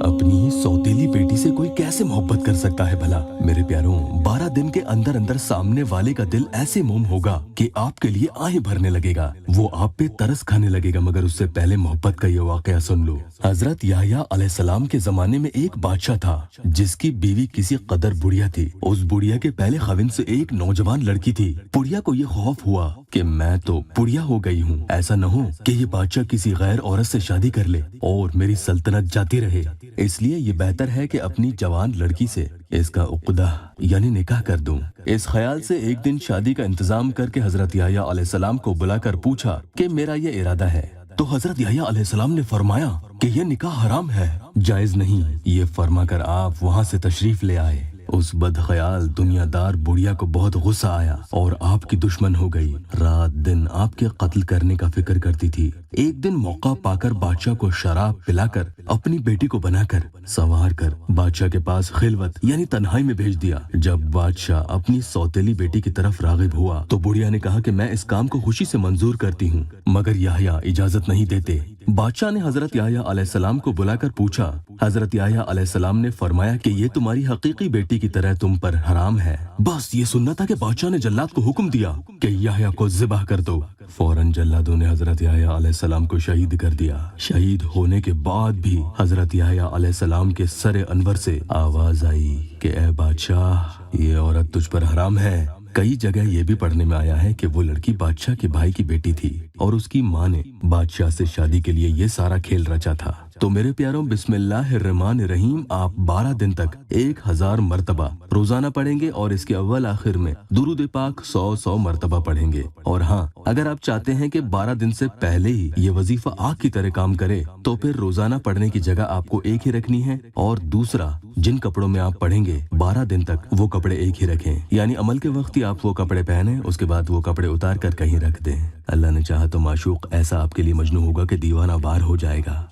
अपनी सौतेली बेटी से कोई कैसे मोहब्बत कर सकता है भला। मेरे प्यारों, 12 दिन के अंदर अंदर सामने वाले का दिल ऐसे मोम होगा कि आपके लिए आहें भरने लगेगा, वो आप पे तरस खाने लगेगा। मगर उससे पहले मोहब्बत का ये वाकया सुन लो। हजरत याह्या अलैहिस्सलाम के जमाने में एक बादशाह था जिसकी बीवी किसी कदर बुढ़िया थी। उस बुढ़िया के पहले खाविंद से एक नौजवान लड़की थी। बुढ़िया को ये खौफ हुआ कि मैं तो बुढ़िया हो गई हूँ, ऐसा न हो कि ये बादशाह किसी गैर औरत से शादी कर ले और मेरी सल्तनत जाती रहे। इसलिए ये बेहतर है कि अपनी जवान लड़की से इसका उक़्दा यानी निकाह कर दूं। इस ख्याल से एक दिन शादी का इंतजाम करके हजरत याह्या अलैहिस्सलाम को बुलाकर पूछा कि मेरा ये इरादा है। तो हजरत याह्या अलैहिस्सलाम ने फरमाया कि यह निकाह हराम है, जायज नहीं। ये फरमाकर आप वहाँ से तशरीफ ले आए। उस बदख्याल दुनियादार बुढ़िया को बहुत गुस्सा आया और आपकी दुश्मन हो गई। रात दिन आपके कत्ल करने का फिक्र करती थी। एक दिन मौका पाकर बादशाह को शराब पिलाकर अपनी बेटी को बनाकर संवार कर बादशाह के पास खिलवत यानी तन्हाई में भेज दिया। जब बादशाह अपनी सौतेली बेटी की तरफ रागिब हुआ तो बुढ़िया ने कहा कि मैं इस काम को खुशी से मंजूर करती हूँ, मगर याह्या इजाजत नहीं देते। बादशाह ने हजरत याह्या अलैहिस्सलाम को बुलाकर पूछा। हजरत याह्या अलैहिस्सलाम ने फरमाया कि ये तुम्हारी हकीकी बेटी की तरह तुम पर हराम है। बस ये सुनना था कि बादशाह ने जल्लाद को हुक्म दिया कि याह्या को ज़िबह कर दो। फौरन जल्लादों ने हजरत याह्या अलैहिस्सलाम को शहीद कर दिया। शहीद होने के बाद भी हजरत याह्या अलैहिस्सलाम के सरे अनवर से आवाज आई कि ए बादशाह, ये औरत तुझ पर हराम है। कई जगह ये भी पढ़ने में आया है कि वो लड़की बादशाह के भाई की बेटी थी और उसकी माँ ने बादशाह से शादी के लिए ये सारा खेल रचा था। तो मेरे प्यारों, बिस्मिल्लाहिर्रहमानिर्रहीम आप 12 दिन तक 1000 मरतबा रोजाना पढ़ेंगे और इसके अव्वल आखिर में दुरूद पाक 100 मरतबा पढ़ेंगे। और हाँ, अगर आप चाहते हैं कि 12 दिन से पहले ही ये वजीफा आग की तरह काम करे तो फिर रोजाना पढ़ने की जगह आपको एक ही रखनी है। और दूसरा, जिन कपड़ों में आप पढ़ेंगे 12 दिन तक वो कपड़े एक ही रखें, यानी अमल के वक्त ही आप वो कपड़े पहने, उसके बाद वो कपड़े उतार कर कहीं रख दें। अल्लाह ने चाहा तो माशूक ऐसा आपके लिए मजनू होगा कि दीवाना बार हो जाएगा।